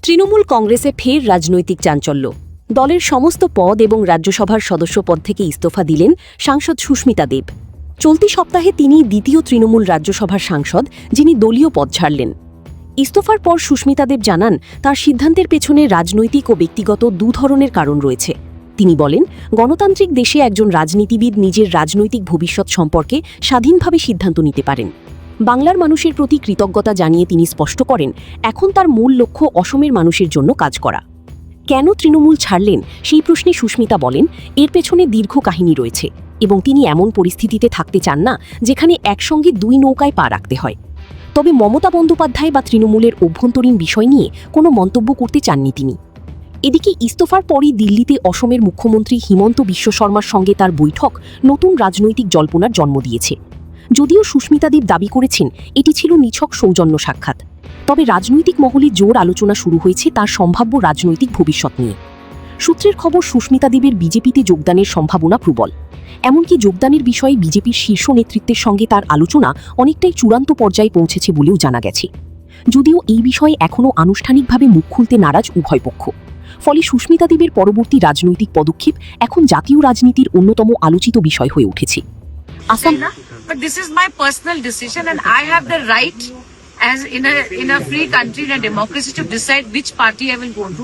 তৃণমূল কংগ্রেসে ফের রাজনৈতিক চাঞ্চল্য। দলের সমস্ত পদ এবং রাজ্যসভার সদস্য পদ থেকে ইস্তফা দিলেন সাংসদ সুস্মিতা দেব। চলতি সপ্তাহে তিনি দ্বিতীয় তৃণমূল রাজ্যসভার সাংসদ, যিনি দলীয় পদ ছাড়লেন। ইস্তফার পর সুস্মিতা দেব জানান, তার সিদ্ধান্তের পেছনে রাজনৈতিক ও ব্যক্তিগত দু ধরনের কারণ রয়েছে। তিনি বলেন, গণতান্ত্রিক দেশে একজন রাজনীতিবিদ নিজের রাজনৈতিক ভবিষ্যৎ সম্পর্কে স্বাধীনভাবে সিদ্ধান্ত নিতে পারেন। বাংলার মানুষের প্রতি কৃতজ্ঞতা জানিয়ে তিনি স্পষ্ট করেন, এখন তার মূল লক্ষ্য অসমের মানুষের জন্য কাজ করা। কেন তৃণমূল ছাড়লেন সেই প্রশ্নে সুস্মিতা বলেন, এর পেছনে দীর্ঘ কাহিনী রয়েছে এবং তিনি এমন পরিস্থিতিতে থাকতে চান না যেখানে একসঙ্গে দুই নৌকায় পা রাখতে হয়। তবে মমতা বন্দ্যোপাধ্যায় বা তৃণমূলের অভ্যন্তরীণ বিষয় নিয়ে কোনো মন্তব্য করতে চাননি তিনি। এদিকে ইস্তফার পরই দিল্লিতে অসমের মুখ্যমন্ত্রী হিমন্ত বিশ্ব শর্মার সঙ্গে তার বৈঠক নতুন রাজনৈতিক জল্পনার জন্ম দিয়েছে। যদিও সুস্মিতা দেব দাবি করেছেন এটি ছিল নিছক সৌজন্য সাক্ষাৎ, তবে রাজনৈতিক মহলে জোর আলোচনা শুরু হয়েছে তার সম্ভাব্য রাজনৈতিক ভবিষ্যৎ নিয়ে। সূত্রের খবর, সুস্মিতা দেবের বিজেপিতে যোগদানের সম্ভাবনা প্রবল। এমনকি যোগদানের বিষয়ে বিজেপির শীর্ষ নেতৃত্বের সঙ্গে তার আলোচনা অনেকটাই চূড়ান্ত পর্যায়ে পৌঁছেছে বলেও জানা গেছে। যদিও এই বিষয়ে এখনও আনুষ্ঠানিকভাবে মুখ খুলতে নারাজ উভয় পক্ষ। ফলে সুস্মিতা দেবের পরবর্তী রাজনৈতিক পদক্ষেপ এখন জাতীয় রাজনীতির অন্যতম আলোচিত বিষয় হয়ে উঠেছে। But this is my personal decision, and I have the right, as in a free country, in a democracy, to decide which party I will go to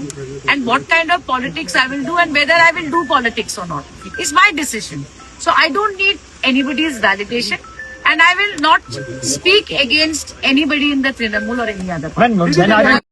and what kind of politics I will do and whether I will do politics or not. It's my decision. So I don't need anybody's validation, and I will not speak against anybody in the Trinamool or any other party.